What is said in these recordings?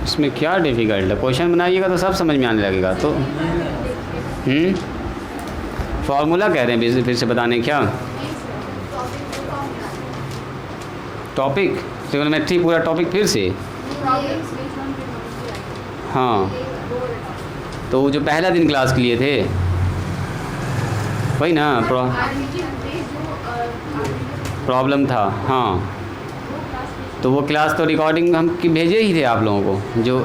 इसमें क्या डिफ़िकल्ट है? क्वेश्चन बनाइएगा तो सब समझ में आने लगेगा। तो फार्मूला कह रहे हैं फिर से बताने क्या? टॉपिक ट्रिग्नोमेट्री पूरा टॉपिक फिर से? हाँ, तो वो जो पहला दिन क्लास के लिए थे वही ना प्रॉब्लम था। हाँ, तो वो क्लास तो रिकॉर्डिंग हम भेजे ही थे आप लोगों को। जो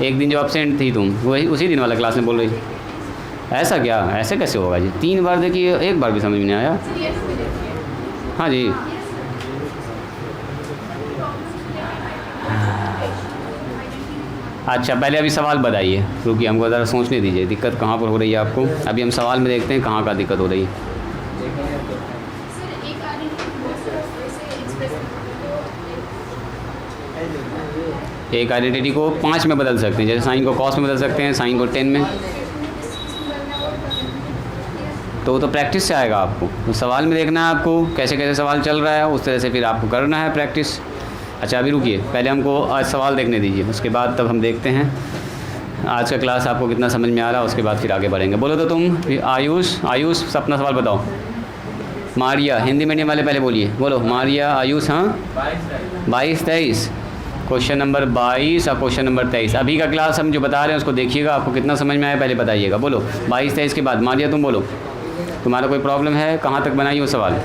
एक दिन जो अपसेंट थी तुम, वही उसी दिन वाला क्लास में बोल रही। ऐसा क्या? ऐसे कैसे होगा जी? 3 बार देखिए, एक बार भी समझ में नहीं आया। हाँ जी, अच्छा पहले अभी सवाल बताइए। रुकिए, हमको ज़रा सोचने दीजिए दिक्कत कहाँ पर हो रही है आपको। अभी हम सवाल में देखते हैं कहाँ का दिक्कत हो रही है। एक आइडेंटिटी को 5 में बदल सकते हैं, जैसे साइन को कॉस में बदल सकते हैं, साइन को 10 में। तो वो तो प्रैक्टिस से आएगा आपको। तो सवाल में देखना है आपको कैसे कैसे सवाल चल रहा है, उस तरह से फिर आपको करना है प्रैक्टिस। अच्छा अभी रुकिए, पहले हमको आज सवाल देखने दीजिए, उसके बाद तब हम देखते हैं आज का क्लास आपको कितना समझ में आ रहा है, उसके बाद फिर आगे बढ़ेंगे। बोलो तो तुम आयुष अपना सवाल बताओ। मारिया, हिंदी मीडियम वाले पहले बोलिए, बोलो मारिया, आयुष। हाँ 22 23, क्वेश्चन नंबर 22 और क्वेश्चन नंबर 23। अभी का क्लास हम जो बता रहे हैं उसको देखिएगा, आपको कितना समझ में आया पहले बताइएगा। बोलो 22 23 के बाद मारिया तुम बोलो, तुम्हारा कोई प्रॉब्लम है? कहाँ तक बनाई हो सवाल?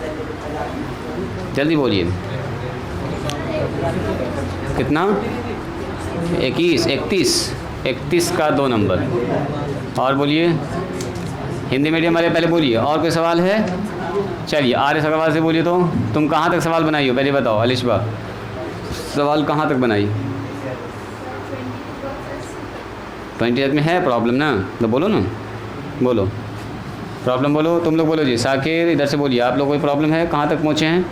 जल्दी बोलिए। कितना? 21 31 का 2 नंबर। और बोलिए, हिंदी मीडियम वाले पहले बोलिए। और कोई सवाल है? चलिए आर्य सवाल से बोलिए। तो तुम कहाँ तक सवाल बनाई हो पहले बताओ। अलिशबा, सवाल कहाँ तक बनाई? 20 तक में है प्रॉब्लम ना? तो बोलो ना, बोलो प्रॉब्लम बोलो। तुम लोग बोलो जी। साकिर इधर से बोलिए, आप लोग कोई प्रॉब्लम है? कहाँ तक पहुँचे हैं?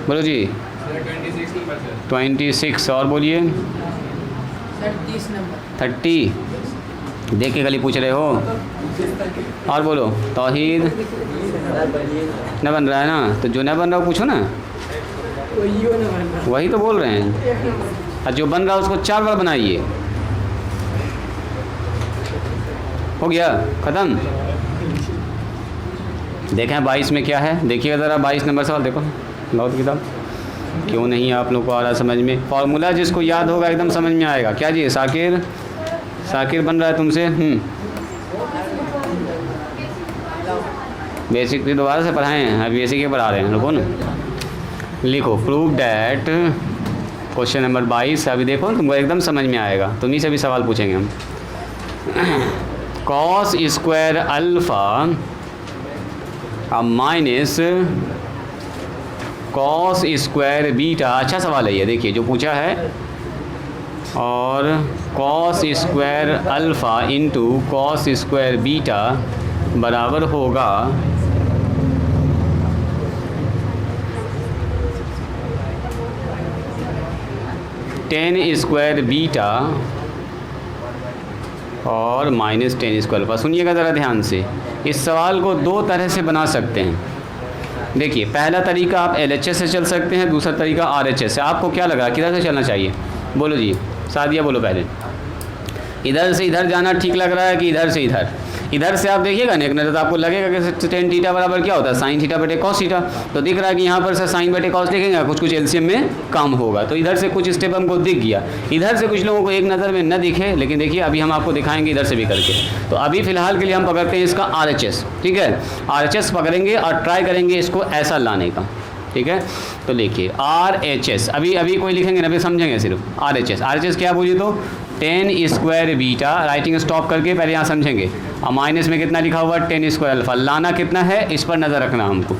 बोलो जी। 26। और बोलिए 30। देख के गली पूछ रहे हो। और बोलो तौहीद। न बन रहा है ना? तो जो न बन रहा हो पूछो ना। वही तो बोल रहे हैं। और जो बन रहा है उसको 4 बार बनाइए। हो गया ख़त्म। देखें 22 में क्या है, देखिएगा ज़रा 22 नंबर सवाल देखो। बहुत किताब क्यों नहीं आप लोग को आ रहा समझ में? फॉर्मूला जिसको याद होगा एकदम समझ में आएगा। क्या जी? साकिर बन रहा है तुमसे। बेसिक भी दोबारा से पढ़ाएं हैं, अभी बेसिक ही पढ़ा रहे हैं। रुको ना, लिखो प्रूव डैट क्वेश्चन नंबर 22। अभी देखो तुमको एकदम समझ में आएगा, तुम्ही से भी सवाल पूछेंगे हम। Cos square alpha minus cos square beta. अच्छा सवाल है ये, देखिए जो पूछा है। और cos square alpha into cos square beta बराबर होगा टेन स्क्वायर बीटा और माइनस 10 स्क्वायर अल्फ़ा। सुनिएगा ज़रा ध्यान से, इस सवाल को 2 तरह से बना सकते हैं। देखिए पहला तरीका आप LHS से चल सकते हैं, दूसरा तरीका RHS से। आपको क्या लगा किधर से चलना चाहिए? बोलो जी। सादिया बोलो पहले। इधर से इधर जाना ठीक लग रहा है कि इधर से इधर? इधर से आप देखिएगा ना एक नज़र तो आपको लगेगा कि टेन थीटा बराबर क्या होता है? साइन थीटा बटे कॉस थीटा। तो दिख रहा है कि यहाँ पर से साइन बटे कॉस लिखेंगे, कुछ एलसीएम में काम होगा। तो इधर से कुछ स्टेप हमको दिख गया। इधर से कुछ लोगों को एक नज़र में न दिखे, लेकिन देखिए अभी हम आपको दिखाएंगे इधर से भी करके। तो अभी फ़िलहाल के लिए हम पकड़ते हैं इसका RHS। ठीक है, RHS पकड़ेंगे और ट्राई करेंगे इसको ऐसा लाने का। ठीक है, तो लिखिए RHS। अभी कोई लिखेंगे ना, अभी समझेंगे सिर्फ RHS क्या बोलिए तो 10 स्क्वायर बीटा। राइटिंग स्टॉप करके पहले यहाँ समझेंगे। और माइनस में कितना लिखा हुआ? 10 स्क्वायर अल्फ़ा। लाना कितना है इस पर नज़र रखना हमको।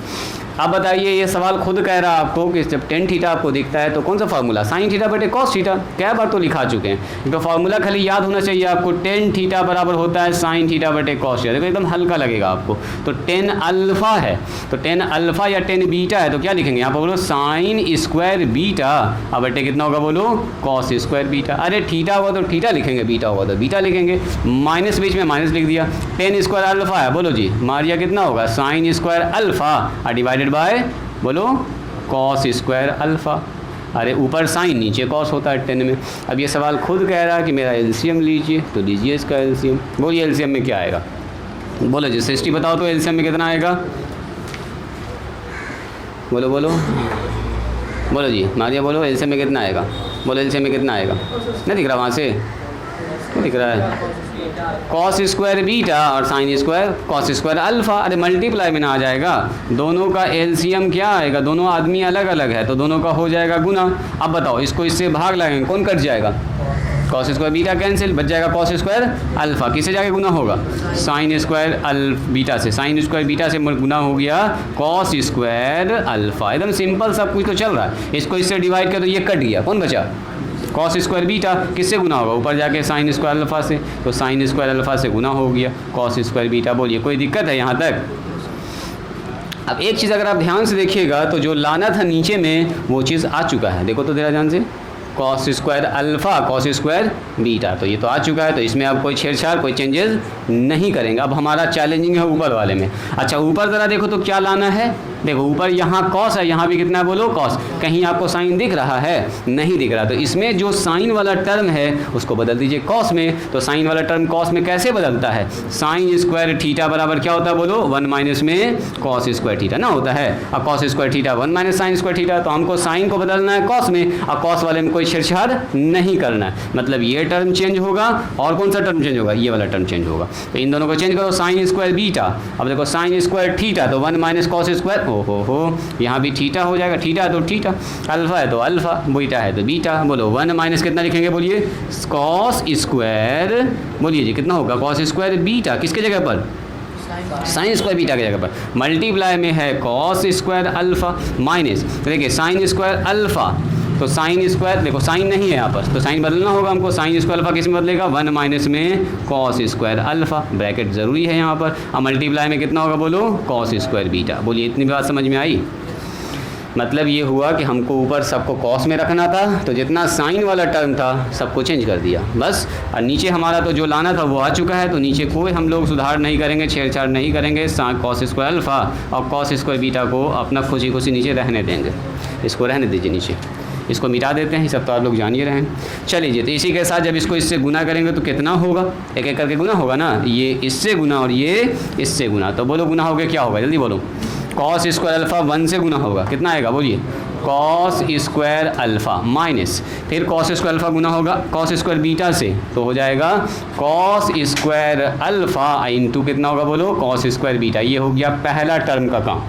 अब बताइए, ये सवाल खुद कह रहा है आपको कि जब टेन थीटा आपको दिखता है तो कौन सा फार्मूला? साइन थीटा बटे कॉस थीटा। क्या बार तो लिखा चुके हैं, तो फार्मूला खाली याद होना चाहिए आपको। टेन थीटा बराबर होता है साइन थीटा बटे कॉस थीटा। देखो एकदम हल्का लगेगा आपको। तो 10 अल्फ़ा है, तो 10 अल्फ़ा या 10 बीटा है, तो क्या लिखेंगे यहाँ पर? बोलो साइन स्क्वायर बीटा। अब बटे कितना होगा? बोलो कॉस स्क्वायर बीटा। अरे थीटा होगा तो थीटा लिखेंगे, बीटा होगा तो बीटा लिखेंगे। माइनस बीच में माइनस लिख दिया। 10 स्क्वायर अल्फ़ा है, बोलो जी मारिया कितना होगा? Sign square alpha divided bye बोलो कॉस स्क्वायर अल्फ़ा। अरे ऊपर साइन नीचे कॉस होता है टेन में। अब ये सवाल खुद कह रहा है कि मेरा एलसीएम लीजिए, तो लीजिए इसका एलसीएम। बोलिए एलसीएम में क्या आएगा, बोलो जी 60 बताओ तो एलसीएम में कितना आएगा, बोलो बोलो बोलो जी मारिया बोलो एलसीएम में कितना आएगा, बोलो एलसीएम में कितना आएगा, नहीं दिख रहा वहाँ से, नहीं दिख रहा है, कॉस स्क्वायर बीटा और sine square cos square alpha. अरे मल्टीप्लाई में ना आ जाएगा, दोनों का एलसीएम क्या आएगा, दोनों आदमी अलग अलग है तो दोनों का हो जाएगा गुना। अब बताओ इसको इससे भाग लगाएंगे, कौन कट जाएगा, कॉस स्क्वायर बीटा कैंसिल, बच जाएगा कॉस स्क्वायर अल्फ़ा। किससे जाके गुना होगा, साइन स्क्वायर बीटा से, साइन स्क्वायर बीटा से गुना हो गया कॉस स्क्वायर अल्फ़ा। एकदम सिंपल सब कुछ तो चल रहा है। इसको इससे डिवाइड कर तो ये कट गया, कौन बचा, कॉस स्क्वायर बीटा। किससे गुना होगा, ऊपर जाके साइन स्क्वायर अल्फ़ा से, तो साइन स्क्वायर अल्फ़ा से गुना हो गया कॉस स्क्वायर बीटा। बोलिए कोई दिक्कत है यहाँ तक। अब एक चीज़ अगर आप ध्यान से देखिएगा तो जो लाना था नीचे में वो चीज़ आ चुका है, देखो तो जरा ध्यान से, cos square alpha cos square beta, तो ये तो आ चुका है, तो इसमें अब कोई छेड़छाड़ कोई चेंजेस नहीं करेंगे। अब हमारा चैलेंजिंग है ऊपर वाले में। अच्छा ऊपर ज़रा देखो तो क्या लाना है, देखो ऊपर यहाँ कॉस है, यहाँ भी कितना है बोलो कॉस, कहीं आपको साइन दिख रहा है, नहीं दिख रहा, तो इसमें जो साइन वाला टर्म है उसको बदल दीजिए कॉस में। तो साइन वाला टर्म कॉस में कैसे बदलता है, साइन स्क्वायर थीटा बराबर क्या होता है बोलो, 1 माइनस में कॉस स्क्वायर थीटा ना होता है। अब cos square theta 1 minus sign square theta, तो हमको साइन को बदलना है कॉस में, और कॉस वाले में कोई छेड़छाड़ नहीं करना है। मतलब ये टर्म चेंज होगा और कौन सा टर्म चेंज होगा, ये वाला टर्म चेंज होगा। तो इन दोनों को चेंज करो, साइन स्क्वायर बीटा, अब देखो साइन स्क्वायर थीटा तो 1 माइनस कॉस स्क्वायर, हो यहाँ भी थीटा हो जाएगा, थीटा है तो थीटा, अल्फ़ा है तो अल्फ़ा, बीटा है तो बीटा। बोलो 1 माइनस कितना लिखेंगे, बोलिए कॉस स्क्वायर, बोलिए जी कितना होगा कॉस स्क्वायर बीटा, किसके जगह पर, साइन स्क्वायर बीटा की जगह पर, मल्टीप्लाई में है कॉस स्क्वायर अल्फ़ा माइनस, देखिए साइन स्क्वायर अल्फ़ा, तो साइन स्क्वायर देखो साइन नहीं है यहाँ पर, तो साइन बदलना होगा हमको, साइन स्क्वायर अल्फ़ा किस में बदलेगा, 1 माइनस में कॉस स्क्वायर अल्फ़ा, ब्रैकेट ज़रूरी है यहाँ पर। अब मल्टीप्लाई में कितना होगा बोलो, कॉस स्क्वायर बीटा। बोलिए इतनी बात समझ में आई। मतलब ये हुआ कि हमको ऊपर सबको कॉस में रखना था, तो जितना साइन वाला टर्म था सबको चेंज कर दिया बस, और नीचे हमारा तो जो लाना था वो आ चुका है, तो नीचे कोई हम लोग सुधार नहीं करेंगे, छेड़छाड़ नहीं करेंगे। कॉस स्क्वायर अल्फ़ा और कॉस स्क्वायर बीटा को अपना खुशी खुशी नीचे रहने देंगे, इसको रहने दीजिए नीचे, इसको मिटा देते हैं, सब तो आप लोग जान ही रहे हैं। चलिए तो इसी के साथ जब इसको इससे गुना करेंगे तो कितना होगा, एक एक करके गुना होगा ना, ये इससे गुना और ये इससे गुना, तो बोलो गुना हो गया क्या होगा, जल्दी बोलो, कॉस स्क्वायर अल्फ़ा 1 से गुना होगा, कितना आएगा बोलिए, कॉस स्क्वायर अल्फ़ा माइनस, फिर कॉस स्क्वायर अल्फ़ा गुना होगा कॉस स्क्वायर बीटा से, तो हो जाएगा कॉस स्क्वायर अल्फ़ा इंटू कितना होगा बोलो, कॉस स्क्वायर बीटा। ये हो गया पहला टर्म का काम।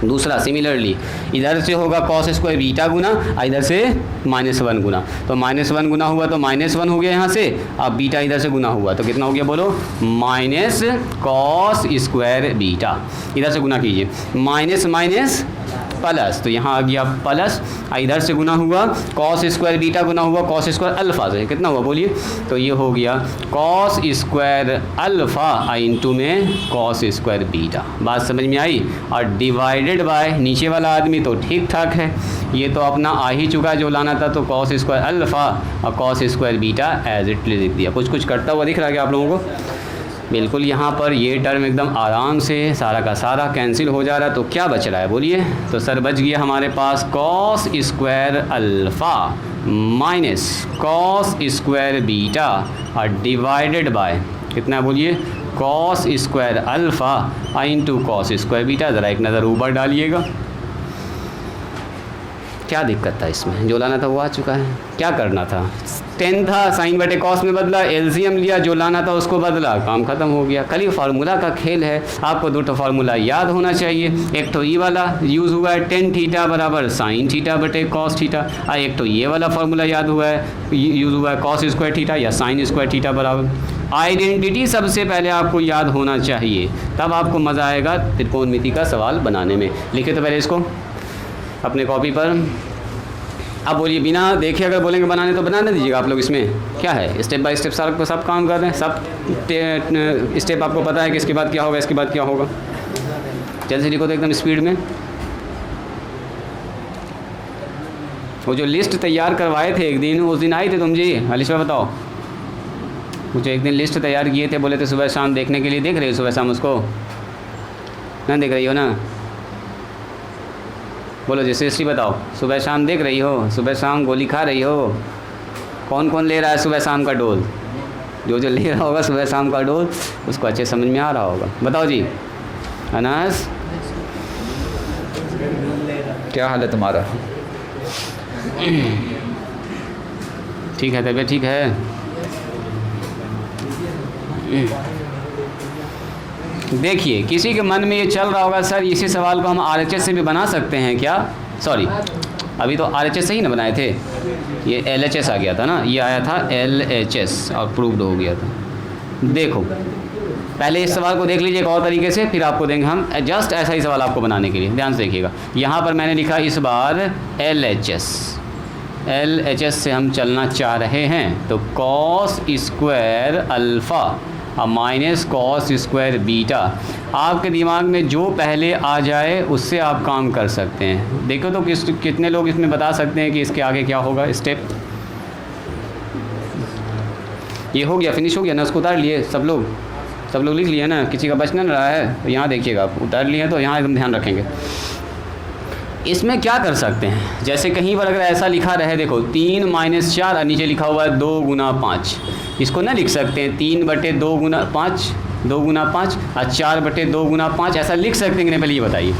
दूसरा सिमिलरली इधर से होगा कॉस स्क्वायर बीटा गुना, इधर से -1 गुना, तो -1 गुना हुआ तो -1 हो गया यहाँ से, अब बीटा इधर से गुना हुआ तो कितना हो गया बोलो, माइनस कॉस स्क्वायर बीटा, इधर से गुना कीजिए, माइनस माइनस प्लस, तो यहाँ आ गया प्लस, इधर से गुना हुआ कॉस स्क्वायर बीटा गुना हुआ कॉस स्क्वायर अल्फ़ा से, कितना हुआ बोलिए, तो ये हो गया कॉस स्क्वायर अल्फ़ा इंटू में कॉस स्क्वायर बीटा। बात समझ में आई। और डिवाइडेड बाय नीचे वाला आदमी तो ठीक ठाक है, ये तो अपना आ ही चुका जो लाना था, तो कॉस स्क्वायर अल्फ़ा और cos square beta as it लिख दिया। कुछ कुछ करता हुआ दिख रहा है क्या आप लोगों को, बिल्कुल यहाँ पर ये टर्म एकदम आराम से सारा का सारा कैंसिल हो जा रहा है, तो क्या बच रहा है बोलिए, तो सर बच गया हमारे पास cos square alpha minus cos square beta और डिवाइडेड बाय कितना बोलिए, cos square alpha into cos square beta. ज़रा एक नज़र ऊपर डालिएगा, क्या दिक्कत था इसमें, जो लाना था वो आ चुका है, क्या करना था, 10 था साइन बटे कॉस में बदला, एलसीएम लिया, जो लाना था उसको बदला, काम ख़त्म हो गया। कल ये फार्मूला का खेल है, आपको 2 फार्मूला याद होना चाहिए। एक तो ये वाला यूज़ हुआ है टेन थीटा बराबर साइन थीटा बटे कॉस थीटा, और एक तो ये वाला फार्मूला याद हुआ है यूज़ हुआ है कॉस स्क्वायर थीटा या साइन स्क्वायर थीटा बराबर। आइडेंटिटी सबसे पहले आपको याद होना चाहिए, तब आपको मज़ा आएगा त्रिकोणमिति का सवाल बनाने में। लिखे तो पहले इसको अपने कॉपी पर। अब बोलिए बिना देखे अगर बोलेंगे बनाने तो बनाने दीजिएगा आप लोग। इसमें क्या है, स्टेप बाय स्टेप सारा सब काम कर रहे हैं, सब स्टेप आपको पता है कि इसके बाद क्या होगा, इसके बाद क्या होगा। जल्दी से लिखो तो एकदम स्पीड में। वो जो लिस्ट तैयार करवाए थे एक दिन, उस दिन आए थे तुम जी, अलिशा बताओ, मुझे एक दिन लिस्ट तैयार किए थे, बोले थे सुबह शाम देखने के लिए, देख रहे हो सुबह शाम उसको, ना देख रही हो ना, बोलो जयश्री बताओ, सुबह शाम देख रही हो, सुबह शाम गोली खा रही हो? कौन कौन ले रहा है सुबह शाम का डोज? जो जो ले रहा होगा सुबह शाम का डोज उसको अच्छे समझ में आ रहा होगा। बताओ जी अनास, क्या हाल है तुम्हारा? ठीक है, तबीयत ठीक है? देखिए किसी के मन में ये चल रहा होगा सर इसी सवाल को हम RHS से भी बना सकते हैं क्या? सॉरी अभी तो RHS से ही ना बनाए थे, ये LHS आ गया था ना, ये आया था LHS और प्रूव्ड हो गया था। देखो पहले इस सवाल को देख लीजिए एक और तरीके से, फिर आपको देंगे हम जस्ट ऐसा ही सवाल आपको बनाने के लिए। ध्यान से देखिएगा, यहाँ पर मैंने लिखा इस बार LHS से हम चलना चाह रहे हैं, तो कॉस स्क्वायर अल्फ़ा और माइनस कॉस स्क्वायर बीटा, आपके दिमाग में जो पहले आ जाए उससे आप काम कर सकते हैं। देखो तो कितने लोग इसमें बता सकते हैं कि इसके आगे क्या होगा स्टेप? ये हो गया, फिनिश हो गया ना, उसको उतार लिए सब लोग लिख लिए ना, किसी का बच नहीं रहा है? तो यहाँ देखिएगा आप उतार लिए तो यहाँ एकदम ध्यान रखेंगे। इसमें क्या कर सकते हैं, जैसे कहीं पर अगर ऐसा लिखा रहे, देखो 3 - 4 और नीचे लिखा हुआ है 2 × 5, इसको ना लिख सकते हैं 3/2 × 5, 2 × 5 और 4/2 × 5, ऐसा लिख सकते हैं कि नहीं? पहले ये बताइए।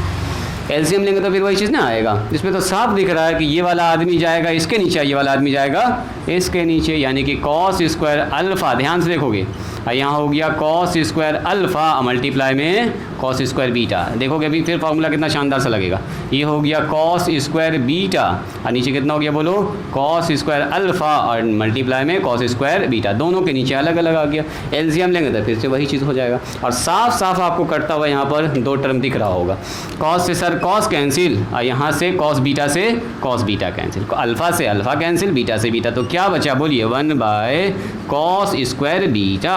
एलसीएम लेंगे तो फिर वही चीज़ ना आएगा। इसमें तो साफ दिख रहा है कि ये वाला आदमी जाएगा इसके नीचे, ये वाला आदमी जाएगा इसके नीचे, यानी कि कॉस स्क्वायर अल्फ़ा, ध्यान से देखोगे यहाँ हो गया कॉस स्क्वायर अल्फ़ा मल्टीप्लाई में कॉस स्क्वायर बीटा। देखोगे अभी फिर फार्मूला कितना शानदार सा लगेगा। ये हो गया कॉस स्क्वायर बीटा और नीचे कितना हो गया बोलो? कॉस स्क्वायर अल्फ़ा और मल्टीप्लाई में कॉस स्क्वायर बीटा, दोनों के नीचे अलग अलग आ गया। एलसीएम लेंगे तो फिर से वही चीज़ हो जाएगा। और साफ साफ आपको कटता हुआ यहाँ पर 2 टर्म दिख रहा होगा। कॉस से सर कॉस कैंसिल और यहाँ से कॉस बीटा से कॉस बीटा कैंसिल, अल्फ़ा से अल्फ़ा कैंसिल, बीटा से बीटा, तो क्या बचा बोलिए? 1/कॉस स्क्वायर बीटा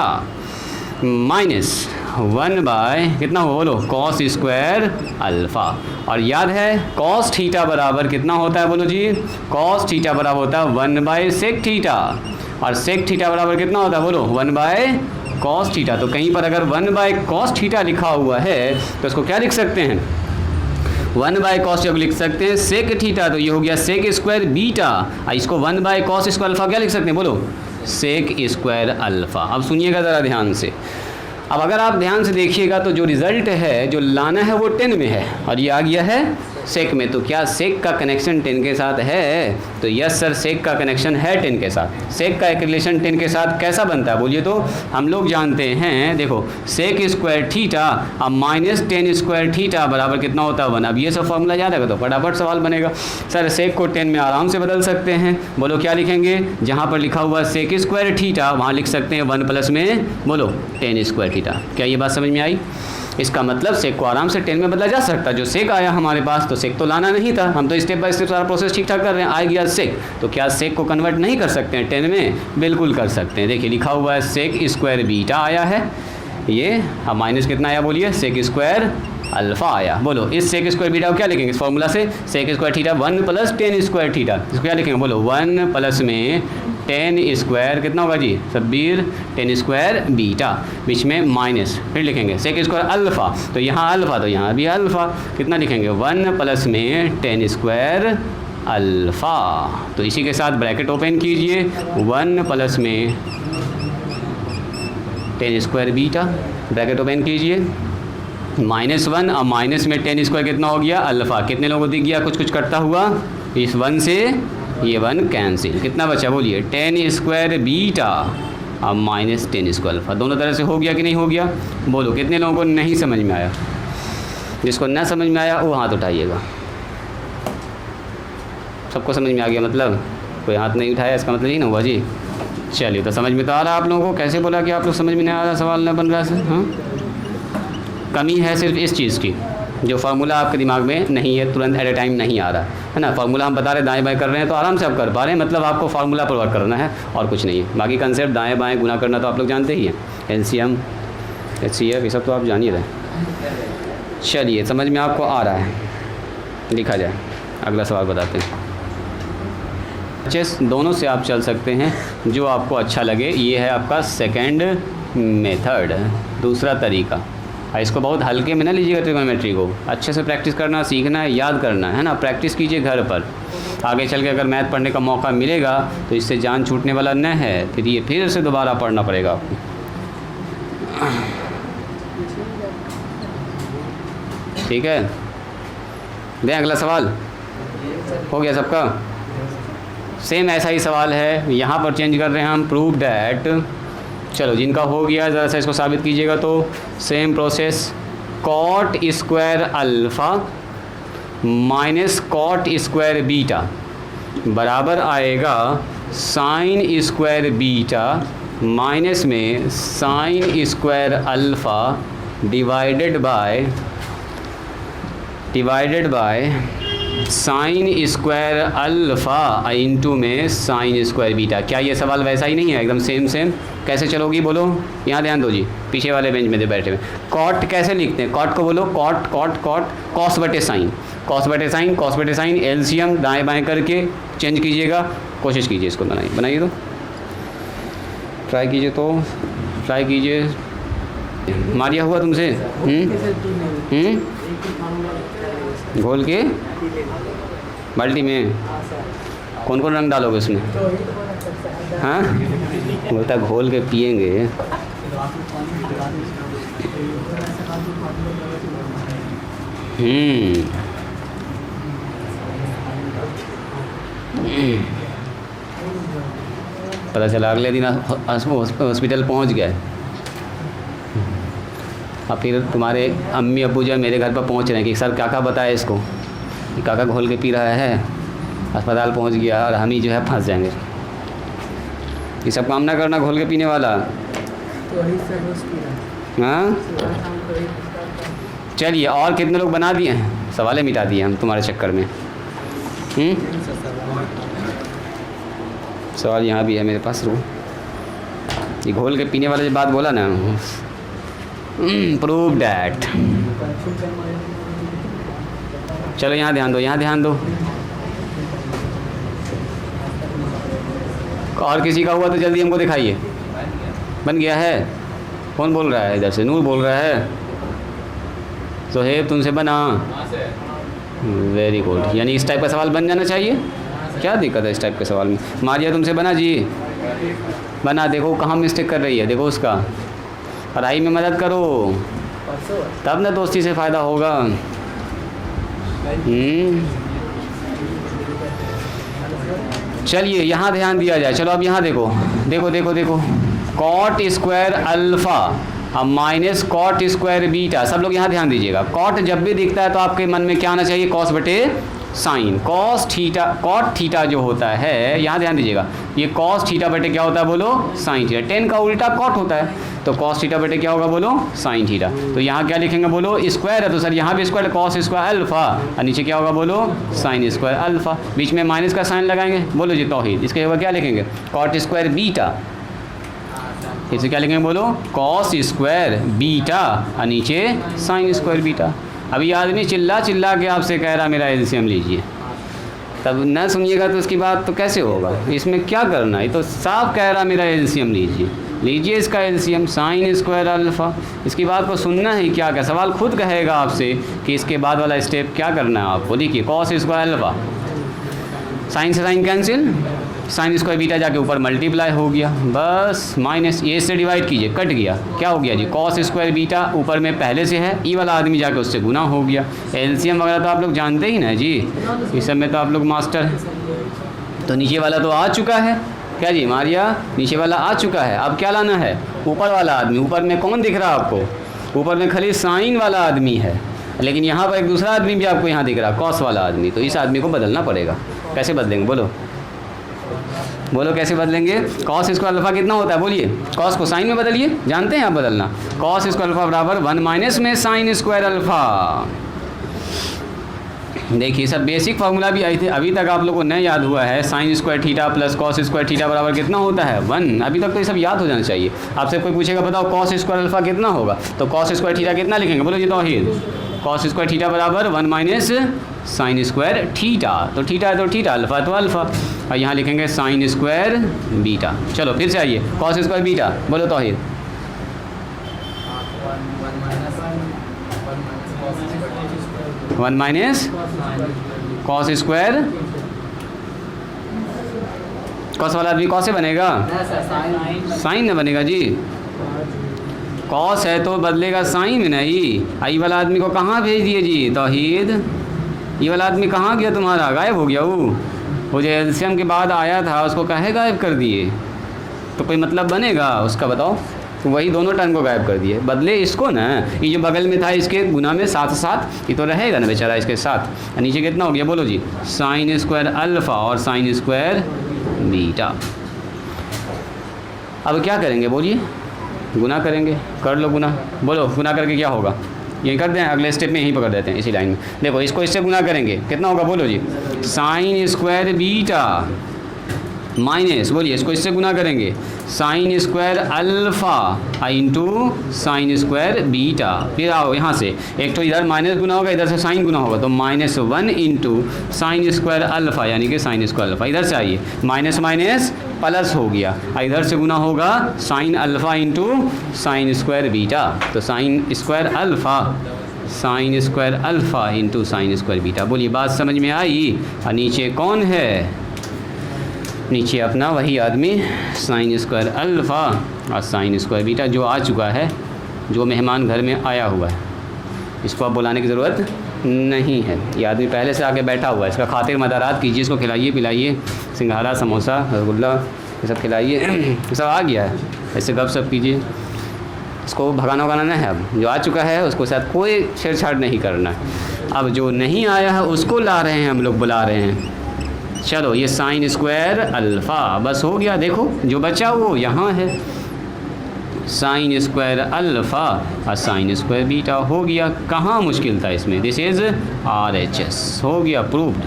माइनस 1/ कितना हो बोलो? Cos square alpha. और याद है कॉस थीटा बराबर कितना होता है बोलो जी? कॉस थीटा बराबर होता है 1/सेक थीटा, और सेक थीटा बराबर कितना होता है बोलो? 1/कॉस थीटा। तो कहीं पर अगर 1/कॉस थीटा लिखा हुआ है तो इसको क्या लिख सकते हैं? 1/कॉस जब लिख सकते हैं सेक थीटा, तो ये हो गया सेक स्क्वायर बीटा। इसको 1/कॉस स्क्वायर अल्फ़ा क्या लिख सकते हैं बोलो? Sec square alpha. अब सुनिएगा ज़रा ध्यान से। अब अगर आप ध्यान से देखिएगा तो जो रिज़ल्ट है जो लाना है वो 10 में है और ये आ गया है सेक में। तो क्या सेक का कनेक्शन 10 के साथ है? तो यस सर, सेक का कनेक्शन है 10 के साथ। सेक का एक रिलेशन 10 के साथ कैसा बनता है बोलिए? तो हम लोग जानते हैं, देखो सेक स्क्वायर थीटा अब माइनस 10 स्क्वायर थीटा बराबर कितना होता है 1। अब ये सब फॉर्मूला याद है तो फटाफट सवाल बनेगा। सर सेक को 10 में आराम से बदल सकते हैं, बोलो क्या लिखेंगे? जहाँ पर लिखा हुआ सेक स्क्वायर थीटा वहाँ लिख सकते हैं 1 प्लस में बोलो 10 स्क्वायर थीटा। क्या ये बात समझ में आई? इसका मतलब सेक को आराम से 10 में बदला जा सकता है। जो सेक आया हमारे पास तो सेक तो लाना नहीं था, हम तो स्टेप बाय स्टेप सारा प्रोसेस ठीक ठाक कर रहे हैं। आ गया सेक, तो क्या सेक को कन्वर्ट नहीं कर सकते हैं 10 में? बिल्कुल कर सकते हैं। देखिए लिखा हुआ है सेक स्क्वायर बीटा आया है ये, अब माइनस कितना आया बोलिए? सेक स्क्वायर अल्फ़ा आया। बोलो इस सेक स्क्वायर बीटा को क्या लिखेंगे इस फॉर्मूला से? Sec square theta 1 plus 10 square theta, इसको क्या लिखेंगे बोलो? 1 प्लस में 10 स्क्वायर कितना होगा जी सब्बीर? 10 स्क्वायर बीटा, बीच में माइनस, फिर लिखेंगे सेक स्क्वायर अल्फ़ा, तो यहाँ अल्फ़ा तो यहाँ भी अल्फ़ा, कितना लिखेंगे? 1 प्लस में 10 स्क्वायर अल्फ़ा। तो इसी के साथ ब्रैकेट ओपन कीजिए, 1 प्लस में 10 स्क्वायर बीटा, ब्रैकेट ओपन कीजिए, -1 और माइनस में 10 स्क्वायर कितना हो गया? अल्फ़ा। कितने लोगों को दिख गया कुछ कुछ कटता हुआ? इस 1 से ये 1 कैंसिल, कितना बचा बोलिए? 10 स्क्वायर बीटा और माइनस 10 स्क्वायर अल्फ़ा। दोनों तरह से हो गया कि नहीं हो गया? बोलो कितने लोगों को नहीं समझ में आया? जिसको ना समझ में आया वो हाथ उठाइएगा। सबको समझ में आ गया मतलब? कोई हाथ नहीं उठाया इसका मतलब ही ना हुआ जी। चलिए तो समझ में तो आ रहा आप लोगों को। कैसे बोला कि आप लोग समझ में नहीं आ रहा, सवाल न बन रहा है? हाँ, कमी है सिर्फ इस चीज़ की, जो फार्मूला आपके दिमाग में नहीं है, तुरंत एट ए टाइम नहीं आ रहा है ना। फार्मूला हम बता रहे दाएं बाएं कर रहे हैं तो आराम से आप कर पा रहे हैं, मतलब आपको फार्मूला पर वर्क करना है और कुछ नहीं है। बाकी कंसेप्ट दाएं बाएं गुना करना तो आप लोग जानते ही हैं, एलसीएम एचसीएफ ये सब तो आप जान ही रहे। चलिए समझ में आपको आ रहा है, लिखा जाए। अगला सवाल बताते हैं। दोनों से आप चल सकते हैं, जो आपको अच्छा लगे। ये है आपका सेकेंड मेथड, दूसरा तरीका। और इसको बहुत हल्के में ना लीजिएगा, ट्रिग्नोमेट्री को अच्छे से प्रैक्टिस करना, सीखना है, याद करना है ना। प्रैक्टिस कीजिए घर पर, आगे चल के अगर मैथ पढ़ने का मौका मिलेगा तो इससे जान छूटने वाला न है, फिर ये फिर से दोबारा पढ़ना पड़ेगा आपको। ठीक है, दें अगला सवाल। हो गया सबका? सेम ऐसा ही सवाल है, यहाँ पर चेंज कर रहे हैं हम, प्रूव डैट। चलो जिनका हो गया ज़रा सा इसको साबित कीजिएगा। तो same process, cot square alpha minus cot square beta बराबर आएगा साइन स्क्वायर बीटा माइनस में sine square alpha divided by sine square alpha into में साइन स्क्वायर बीटा। क्या ये सवाल वैसा ही नहीं है? एकदम सेम। कैसे चलोगी बोलो? यहाँ ध्यान दो जी, पीछे वाले बेंच में बैठे हुए। कॉट कैसे लिखते हैं? कॉट को बोलो कॉट कॉस बटे साइन एलसीएम दाएं बाएं करके चेंज कीजिएगा। कोशिश कीजिए इसको बनाइए तो ट्राई कीजिए। मारिया हुआ तुमसे? घोल के बाल्टी में कौन कौन रंग डालोगे उसमें? हाँ, बोलता घोल के पिएंगे। पता चला अगले दिन हॉस्पिटल पहुंच गए, और फिर तुम्हारे अम्मी अब्बू जो है मेरे घर पर पहुंच रहे हैं कि सर काका बताया इसको, काका घोल के पी रहा है, अस्पताल पहुंच गया और हम ही जो है फंस जाएंगे। ये सब काम ना करना घोल के पीने वाला। हाँ चलिए, और कितने लोग बना दिए हैं? सवालें मिटा दिए हम तुम्हारे चक्कर में। सवाल यहाँ भी है मेरे पास। ये घोल के पीने वाला जो बात बोला ना, प्रूव डैट। चलो यहाँ ध्यान दो। और किसी का हुआ तो जल्दी हमको दिखाइए। बन गया है? कौन बोल रहा है? इधर से नूर बोल रहा है। सोहेब तुमसे बना? वेरी गुड, यानी इस टाइप का सवाल बन जाना चाहिए। क्या दिक्कत है इस टाइप के सवाल में? मारिया तुमसे बना जी? बना। देखो कहाँ मिस्टेक कर रही है, देखो उसका। पढ़ाई में मदद करो, तब ना दोस्ती से फ़ायदा होगा। चलिए यहाँ ध्यान दिया जाए। चलो अब यहाँ देखो कॉट स्क्वायर अल्फ़ा अब माइनस कॉट स्क्वायर बीटा। सब लोग यहाँ ध्यान दीजिएगा। कॉट जब भी दिखता है तो आपके मन में क्या आना चाहिए? कॉस बटे sine. Cos theta, cot theta जो होता है, यहाँ ध्यान दीजिएगा, ये कॉस थीटा बटे क्या होता है बोलो? Sine theta. 10 का उल्टा कॉट होता है, तो कॉस थीटा बटे क्या होगा बोलो? Sine theta. तो यहाँ क्या लिखेंगे बोलो? स्क्वायर है तो सर यहाँ भी स्क्वायर, कॉस स्क्वायर अल्फ़ा, और नीचे क्या होगा बोलो? Sign square alpha. बीच में माइनस का साइन लगाएंगे। बोलो जी तौहीद। इसके ऊपर क्या लिखेंगे? Cot square beta. इसे क्या लिखेंगे बोलो? कॉस स्क्वायर बीटा, और नीचे साइन स्क्वायर बीटा। अभी आदमी चिल्ला के आपसे कह रहा मेरा एलसीएम लीजिए, तब न सुनिएगा तो उसकी बात तो कैसे होगा? इसमें क्या करना है? ये तो साफ कह रहा मेरा एलसीएम लीजिए इसका एलसीएम साइन स्क्वायर अल्फ़ा। इसकी बात को सुनना है क्या सवाल खुद कहेगा आपसे कि इसके बाद वाला स्टेप क्या करना है आपको। देखिए कॉस स्क्वायर अल्फ़ा, साइन से sine cancel, sine square beta जाके ऊपर मल्टीप्लाई हो गया, बस माइनस ए से डिवाइड कीजिए, कट गया। क्या हो गया जी? कॉस स्क्वायर बीटा ऊपर में पहले से है, ई वाला आदमी जाके उससे गुना हो गया। एलसीएम वगैरह तो आप लोग जानते ही ना जी, इस सब में तो आप लोग मास्टर हैं। तो नीचे वाला तो आ चुका है। क्या जी मारिया? नीचे वाला आ चुका है। अब क्या लाना है? ऊपर वाला आदमी। ऊपर में कौन दिख रहा है आपको? ऊपर में खाली साइन वाला आदमी है, लेकिन यहाँ पर एक दूसरा आदमी भी आपको यहाँ दिख रहा है, कॉस वाला आदमी। तो इस आदमी को बदलना पड़ेगा। कैसे बदलेंगे बोलो कैसे बदलेंगे? कॉस स्क्वायर अल्फ़ा कितना होता है बोलिए? कॉस को साइन में बदलिए, जानते हैं आप बदलना। कॉस स्क्वायर अल्फ़ा बराबर 1 माइनस में साइन स्क्वायर अल्फ़ा। देखिए सर बेसिक फार्मूला भी आई थे, अभी तक आप लोगों को नहीं याद हुआ है। Sign square theta plus cos square theta बराबर कितना होता है? 1। अभी तक तो ये सब याद हो जाना चाहिए। आपसे कोई पूछेगा बताओ कॉस स्क्वायर अल्फ़ा कितना होगा, तो कॉस स्क्वायर थीटा कितना लिखेंगे बोलो जी तौहीद? कॉस स्क्वायर थीटा बराबर 1 माइनस साइन स्क्वायर थीटा। तो थीटा है तो थीटा, अल्फ़ा तो अल्फ़ा, और यहाँ लिखेंगे साइन स्क्वायर बीटा। चलो फिर से आइए, कॉस स्क्वायर बीटा बोलो तौहीद। 1 माइनस कॉस स्क्वायर, कॉस वाला आदमी कॉस से बनेगा, साइन में बनेगा जी। कॉस है तो बदलेगा साइन में नहीं। आई वाला आदमी को कहाँ भेज दिए जी? तौहीद, ये वाला आदमी कहाँ गया तुम्हारा? गायब हो गया वो जो एलसीएम के बाद आया था उसको काहे गायब कर दिए? तो कोई मतलब बनेगा उसका बताओ? तो वही दोनों टर्म को गायब कर दिए। बदले इसको ना, ये जो बगल में था इसके गुना में साथ साथ ये तो रहेगा ना बेचारा इसके साथ। नीचे कितना हो गया बोलो जी? साइन स्क्वायर अल्फ़ा और साइन स्क्वायर बीटा। अब क्या करेंगे बोलिए? गुना करेंगे। कर लो गुना, बोलो गुना करके क्या होगा? यही कर दें, अगले स्टेप में यहीं पकड़ देते हैं इसी लाइन में। देखो इसको इससे गुना करेंगे, कितना होगा बोलो जी? साइन स्क्वायर बीटा माइनस, बोलिए इसको इससे गुना करेंगे, sign square alpha into sine square beta. फिर आओ यहाँ से, एक तो इधर माइनस गुना होगा, इधर से साइन गुना होगा, तो -1 इंटू साइन स्क्वायर अल्फ़ा यानी कि साइन स्क्वायर अल्फ़ा। इधर से आइए, माइनस माइनस प्लस हो गया, इधर से गुना होगा sine alpha into sine square beta. तो sine square alpha into sine square beta. बोलिए बात समझ में आई? और नीचे कौन है? नीचे अपना वही आदमी साइन स्क्वायर अल्फ़ा और साइन स्क्वायर बीटा जो आ चुका है, जो मेहमान घर में आया हुआ है। इसको आप बुलाने की ज़रूरत नहीं है, ये आदमी पहले से आके बैठा हुआ है। इसका खातिर मदारात कीजिए, इसको खिलाइए पिलाइए, सिंघाड़ा समोसा रसगुल्ला ये सब खिलाइए, सब आ गया है। ऐसे गप सप कीजिए, इसको भगाना वगाना नहीं है। अब जो आ चुका है उसको साथ कोई छेड़छाड़ नहीं करना है। अब जो नहीं आया है उसको ला रहे हैं हम लोग, बुला रहे हैं। चलो ये साइन स्क्वायर अल्फ़ा बस हो गया। देखो जो बचा वो यहाँ है, साइन स्क्वायर अल्फ़ा और साइन स्क्वायर बीटा हो गया। कहाँ मुश्किल था इसमें? दिस इज़ RHS, हो गया प्रूव्ड।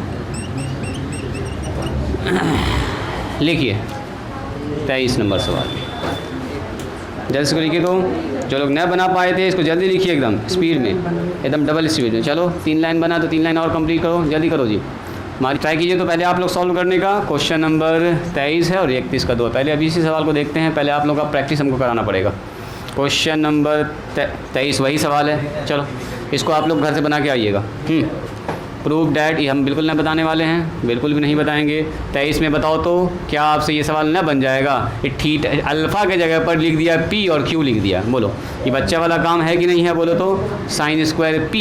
लिखिए 23 नंबर सवाल, जल्दी से लिखिए। तो जो लोग न बना पाए थे इसको जल्दी लिखिए, एकदम स्पीड में, एकदम डबल स्पीड में। चलो 3 लाइन बना तो 3 लाइन और कंप्लीट करो, जल्दी करो जी। हमारी ट्राई कीजिए। तो पहले आप लोग सॉल्व करने का क्वेश्चन नंबर 23 है और 31 का 2। पहले अभी इसी सवाल को देखते हैं, पहले आप लोग का प्रैक्टिस हमको कराना पड़ेगा। क्वेश्चन नंबर 23 वही सवाल है। चलो इसको आप लोग घर से बना के आइएगा। प्रूव डैट, ये हम बिल्कुल नहीं बताने वाले हैं, बिल्कुल भी नहीं बताएंगे। 23 में बताओ तो क्या आपसे ये सवाल न बन जाएगा? थीटा अल्फ़ा के जगह पर लिख दिया P और Q लिख दिया। बोलो ये बच्चा वाला काम है कि नहीं है? बोलो तो साइन स्क्वायर P